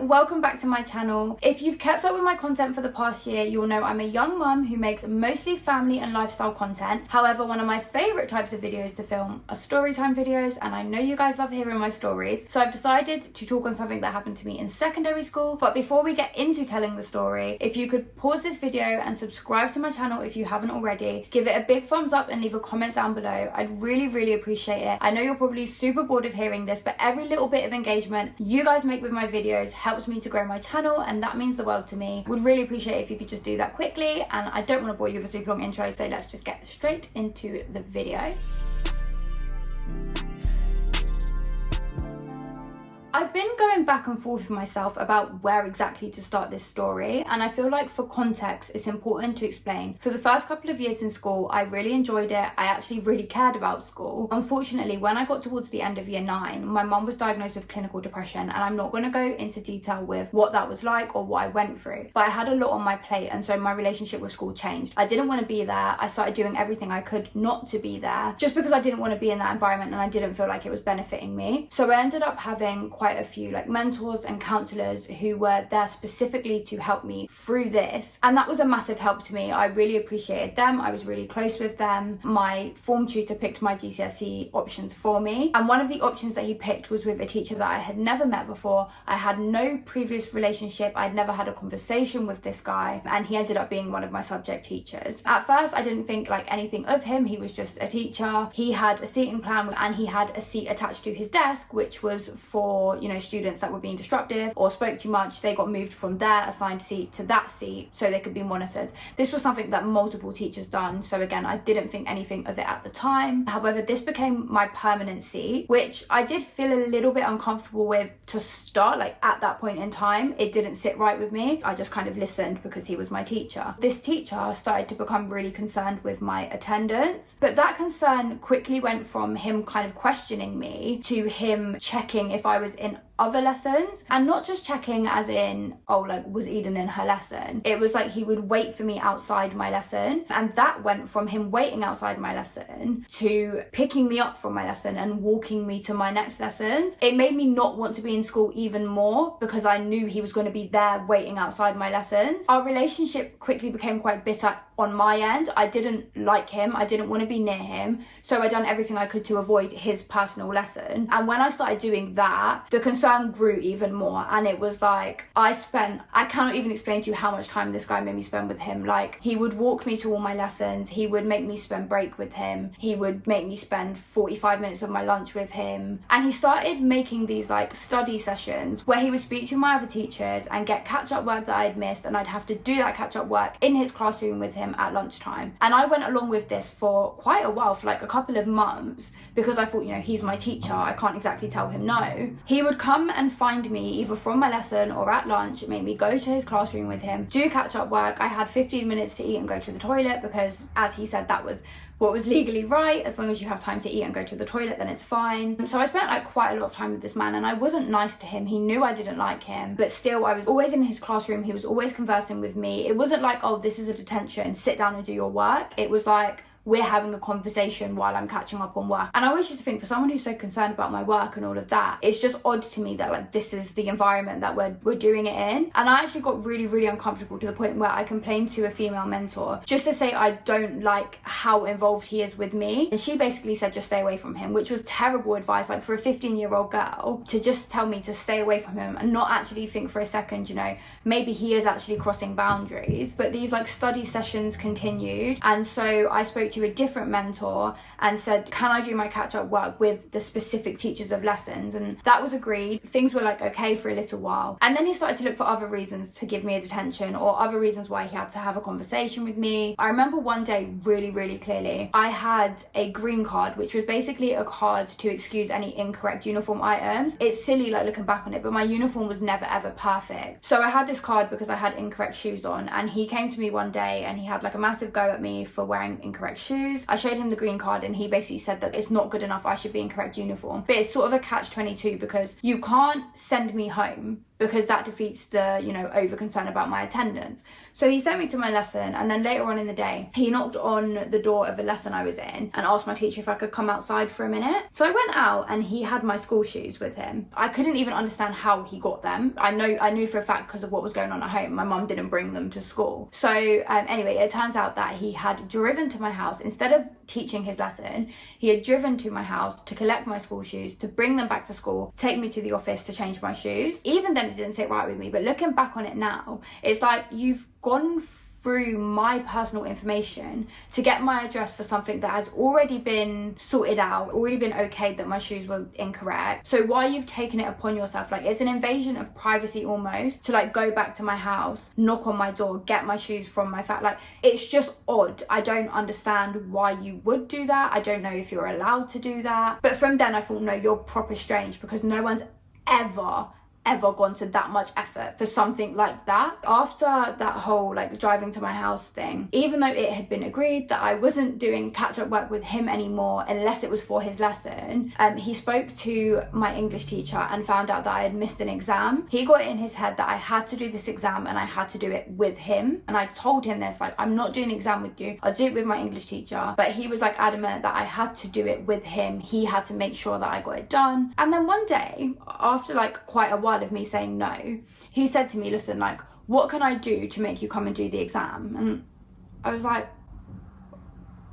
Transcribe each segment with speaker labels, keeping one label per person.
Speaker 1: welcome back to my channel. If you've kept up with my content for the past year, you'll know I'm a young mum who makes mostly family and lifestyle content. However, one of my favourite types of videos to film are storytime videos, and I know you guys love hearing my stories, so I've decided to talk on something that happened to me in secondary school. But before we get into telling the story, if you could pause this video and subscribe to my channel if you haven't already, give it a big thumbs up and leave a comment down below. I'd really appreciate it. I know you're probably super bored of hearing this, but every little bit of engagement you guys make with my videos helps me to grow my channel, and that means the world to me. Would really appreciate it if you could just do that quickly, and I don't want to bore you with a super long intro, so let's just get straight into the video. I've been going back and forth with myself about where exactly to start this story, and I feel like for context it's important to explain. For the first couple of years in school, I really enjoyed it. I actually really cared about school. Unfortunately, when I got towards the end of year 9, my mum was diagnosed with clinical depression, and I'm not going to go into detail with what that was like or what I went through, but I had a lot on my plate, and so my relationship with school changed. I didn't want to be there. I started doing everything I could not to be there, just because I didn't want to be in that environment and I didn't feel like it was benefiting me. So I ended up having quite a few mentors and counselors who were there specifically to help me through this, and that was a massive help to me. I really appreciated them. I was really close with them. My form tutor picked my GCSE options for me, and one of the options that he picked was with a teacher that I had never met before. I had no previous relationship. I'd never had a conversation with this guy, and he ended up being one of my subject teachers. At first I didn't think anything of him. He was just a teacher. He had a seating plan, and he had a seat attached to his desk which was for students that were being disruptive or spoke too much. They got moved from their assigned seat to that seat so they could be monitored. This was something that multiple teachers done, so again, I didn't think anything of it at the time. However, this became my permanent seat, which I did feel a little bit uncomfortable with to start. At that point in time, it didn't sit right with me. I just kind of listened because he was my teacher. This teacher started to become really concerned with my attendance, but that concern quickly went from him kind of questioning me to him checking if I was in other lessons, and not just checking as in, was Eden in her lesson? It was he would wait for me outside my lesson, and that went from him waiting outside my lesson to picking me up from my lesson and walking me to my next lessons. It made me not want to be in school even more because I knew he was going to be there waiting outside my lessons. Our relationship quickly became quite bitter on my end. I didn't like him. I didn't want to be near him, so I done everything I could to avoid his personal lesson. And when I started doing that, the concern grew even more, and it was I cannot even explain to you how much time this guy made me spend with him. He would walk me to all my lessons. He would make me spend break with him. He would make me spend 45 minutes of my lunch with him, and he started making these study sessions where he would speak to my other teachers and get catch-up work that I'd missed, and I'd have to do that catch-up work in his classroom with him at lunchtime. And I went along with this for quite a while, for a couple of months, because I thought, he's my teacher, I can't exactly tell him no. He would come and find me either from my lesson or at lunch, make me go to his classroom with him, do catch-up work. I had 15 minutes to eat and go to the toilet because, as he said, that was what was legally right. As long as you have time to eat and go to the toilet, then it's fine. So I spent quite a lot of time with this man, and I wasn't nice to him. He knew I didn't like him, but still I was always in his classroom. He was always conversing with me. It wasn't this is a detention, sit down and do your work. It was we're having a conversation while I'm catching up on work. And I always used to think, for someone who's so concerned about my work and all of that, it's just odd to me that this is the environment that we're doing it in. And I actually got really uncomfortable to the point where I complained to a female mentor just to say I don't like how involved he is with me, and she basically said just stay away from him, which was terrible advice. For a 15-year-old girl to just tell me to stay away from him and not actually think for a second, maybe he is actually crossing boundaries. But these study sessions continued, and so I spoke to a different mentor and said, can I do my catch-up work with the specific teachers of lessons? And that was agreed. Things were okay for a little while, and then he started to look for other reasons to give me a detention, or other reasons why he had to have a conversation with me. I remember one day really clearly, I had a green card, which was basically a card to excuse any incorrect uniform items. It's silly looking back on it, but my uniform was never ever perfect. So I had this card because I had incorrect shoes on, and he came to me one day and he had a massive go at me for wearing incorrect shoes. I showed him the green card, and he basically said that it's not good enough, I should be in correct uniform. But it's sort of a catch-22 because you can't send me home because that defeats the, over concern about my attendance. So he sent me to my lesson, and then later on in the day, he knocked on the door of the lesson I was in and asked my teacher if I could come outside for a minute. So I went out, and he had my school shoes with him. I couldn't even understand how he got them. I knew for a fact because of what was going on at home. My mum didn't bring them to school. So anyway, it turns out that he had driven to my house. Instead of teaching his lesson, he had driven to my house to collect my school shoes, to bring them back to school, take me to the office to change my shoes. Even then, it didn't sit right with me. But looking back on it now, it's like you've gone through my personal information to get my address for something that has already been sorted out, already been okayed that my shoes were incorrect. So why you've taken it upon yourself, like it's an invasion of privacy almost, to like go back to my house, knock on my door, get my shoes from my it's just odd. I don't understand why you would do that. I don't know if you're allowed to do that. But from then I thought, no, you're proper strange, because no one's ever gone to that much effort for something like that. After that whole driving to my house thing, even though it had been agreed that I wasn't doing catch-up work with him anymore unless it was for his lesson, he spoke to my English teacher and found out that I had missed an exam. He got it in his head that I had to do this exam and I had to do it with him, and I told him this, I'm not doing the exam with you, I'll do it with my English teacher. But he was adamant that I had to do it with him. He had to make sure that I got it done. And then one day, after quite a while of me saying no, he said to me, listen, what can I do to make you come and do the exam? And I was like,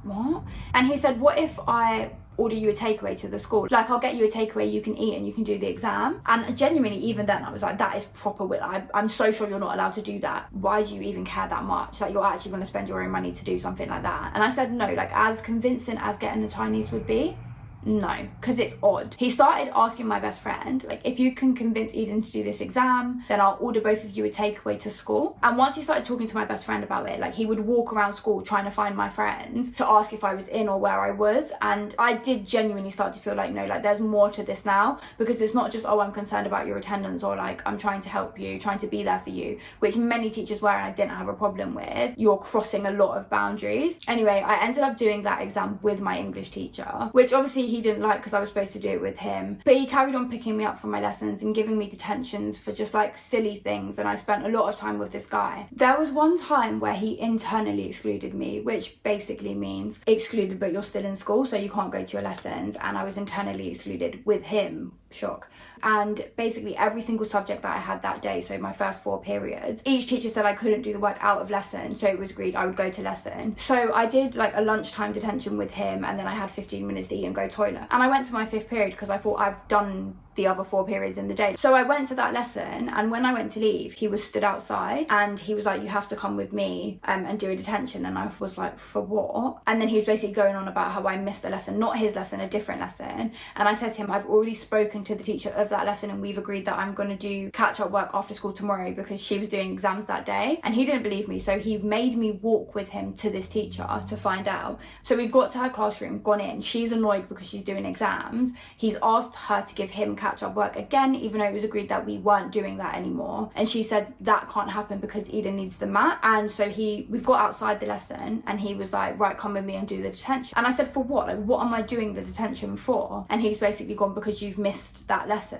Speaker 1: what? And he said, what if I order you a takeaway to the school? I'll get you a takeaway you can eat and you can do the exam. And genuinely, even then, I was like, that is proper will. I'm so sure you're not allowed to do that. Why do you even care that much? You're actually going to spend your own money to do something like that? And I said no. As convincing as getting the Chinese would be, no, because it's odd. He started asking my best friend, if you can convince Eden to do this exam, then I'll order both of you a takeaway to school. And once he started talking to my best friend about it, he would walk around school trying to find my friends to ask if I was in or where I was. And I did genuinely start to feel no, there's more to this now, because it's not just, oh, I'm concerned about your attendance, or I'm trying to help you, trying to be there for you, which many teachers were and I didn't have a problem with. You're crossing a lot of boundaries. Anyway, I ended up doing that exam with my English teacher, which obviously he didn't like because I was supposed to do it with him. But he carried on picking me up from my lessons and giving me detentions for just silly things, and I spent a lot of time with this guy. There was one time where he internally excluded me, which basically means excluded but you're still in school, so you can't go to your lessons, and I was internally excluded with him. Shock. And basically every single subject that I had that day, so my first 4 periods, each teacher said I couldn't do the work out of lesson, so it was agreed I would go to lesson. So I did a lunchtime detention with him, and then I had 15 minutes to eat and go toilet. And I went to my 5th period because I thought I've done the other 4 periods in the day. So I went to that lesson, and when I went to leave, he was stood outside and he was like, you have to come with me and do a detention. And I was like, for what? And then he was basically going on about how I missed a lesson, not his lesson, a different lesson. And I said to him, I've already spoken to the teacher of that lesson and we've agreed that I'm going to do catch-up work after school tomorrow because she was doing exams that day. And he didn't believe me, so he made me walk with him to this teacher to find out. So we've got to her classroom, gone in, she's annoyed because she's doing exams. He's asked her to give him catch-up work again, even though it was agreed that we weren't doing that anymore. And she said that can't happen because Eden needs the mat. And so we've got outside the lesson, and he was like, right, come with me and do the detention. And I said, for what? What am I doing the detention for? And he's basically gone, because you've missed that lesson.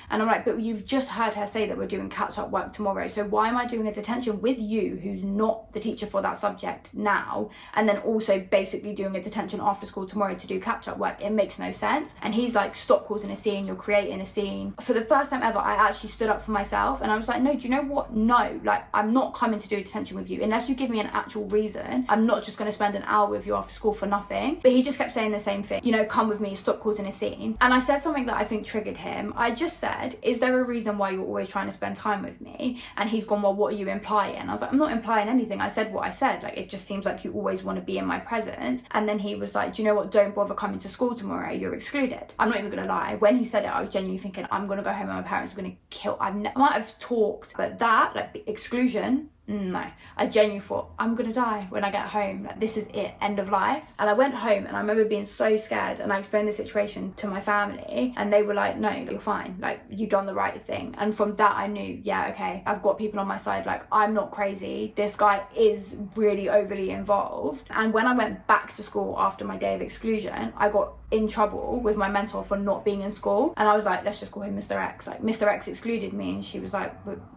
Speaker 1: And I'm like, but you've just heard her say that we're doing catch-up work tomorrow, so why am I doing a detention with you, who's not the teacher for that subject now, and then also basically doing a detention after school tomorrow to do catch-up work? It makes no sense. And he's like, stop causing a scene, you're creating a scene. For the first time ever, I actually stood up for myself, and I was like, no, do you know what? No, I'm not coming to do a detention with you unless you give me an actual reason. I'm not just going to spend an hour with you after school for nothing. But he just kept saying the same thing, come with me, stop causing a scene. And I said something that I think triggered him. I just said, is there a reason why you're always trying to spend time with me? And he's gone, well, what are you implying? I was like, I'm not implying anything. I said what I said. It just seems like you always want to be in my presence. And then he was like, do you know what? Don't bother coming to school tomorrow. You're excluded. I'm not even going to lie. When he said it, I was genuinely thinking, I'm going to go home and my parents are going to kill. I might have talked, but that, exclusion, no. I genuinely thought, I'm gonna die when I get home, like this is it, end of life. And I went home and I remember being so scared, and I explained the situation to my family and they were like, no, you're fine, like you've done the right thing. And from that I knew, yeah, okay, I've got people on my side, like I'm not crazy, this guy is really overly involved. And when I went back to school after my day of exclusion, I got in trouble with my mentor for not being in school, and I was like, let's just call him Mr. X. Like Mr. X excluded me, and she was like,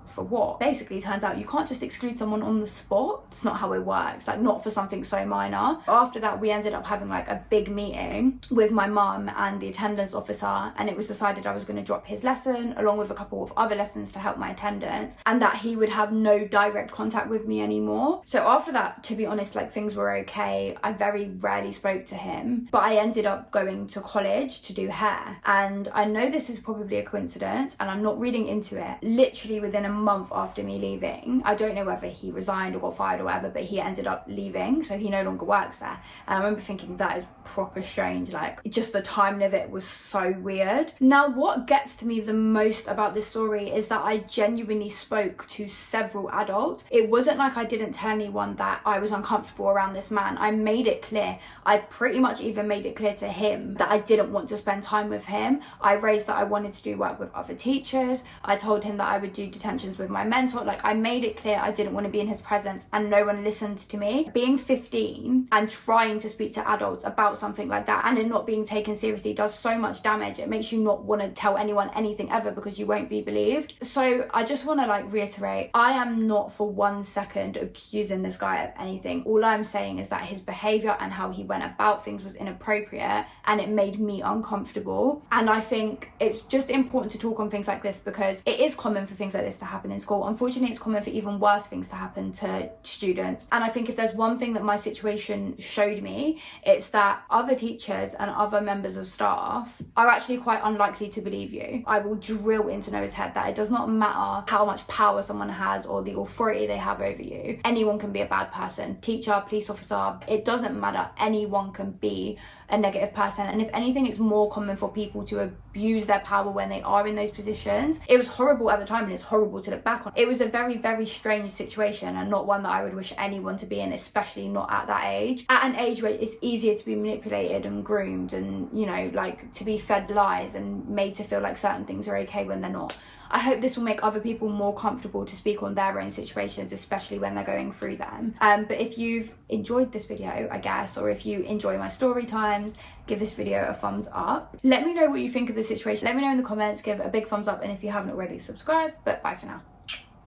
Speaker 1: for what? Basically, it turns out you can't just exclude someone on the spot. It's not how it works, like not for something so minor. After that, we ended up having like a big meeting with my mum and the attendance officer, and it was decided I was going to drop his lesson along with a couple of other lessons to help my attendance, and that he would have no direct contact with me anymore. So after that, to be honest, like things were okay. I very rarely spoke to him, but I ended up going to college to do hair. And I know this is probably a coincidence and I'm not reading into it, literally within a month after me leaving, I don't know whether he resigned or got fired or whatever, but he ended up leaving, so he no longer works there. And I remember thinking, that is proper strange, like just the timing of it was so weird. Now what gets to me the most about this story is that I genuinely spoke to several adults. It wasn't like I didn't tell anyone that I was uncomfortable around this man. I made it clear. I pretty much even made it clear to him that I didn't want to spend time with him. I raised that I wanted to do work with other teachers. I told him that I would do detentions with my mentor. Like I made it clear I didn't want to be in his presence, and no one listened to me. Being 15 and trying to speak to adults about something like that and it not being taken seriously does so much damage. It makes you not want to tell anyone anything ever because you won't be believed. So I just want to like reiterate, I am not for 1 second accusing this guy of anything. All I'm saying is that his behavior and how he went about things was inappropriate, and it made me uncomfortable. And I think it's just important to talk on things like this because it is common for things like this to happen in school. Unfortunately, it's common for even worse things to happen to students. And I think if there's one thing that my situation showed me, it's that other teachers and other members of staff are actually quite unlikely to believe you. I will drill into Noah's head that it does not matter how much power someone has or the authority they have over you. Anyone can be a bad person. Teacher, police officer, it doesn't matter. Anyone can be a negative person. And if anything, it's more common for people to abuse their power when they are in those positions. It was horrible at the time and it's horrible to look back on. It was a very, very strange situation and not one that I would wish anyone to be in, especially not at that age. At an age where it's easier to be manipulated and groomed and, you know, like to be fed lies and made to feel like certain things are okay when they're not. I hope this will make other people more comfortable to speak on their own situations, especially when they're going through them. But if you've enjoyed this video, I guess, or if you enjoy my story times, give this video a thumbs up. Let me know what you think of the situation. Let me know in the comments, give it a big thumbs up, and if you haven't already, subscribe. But bye for now.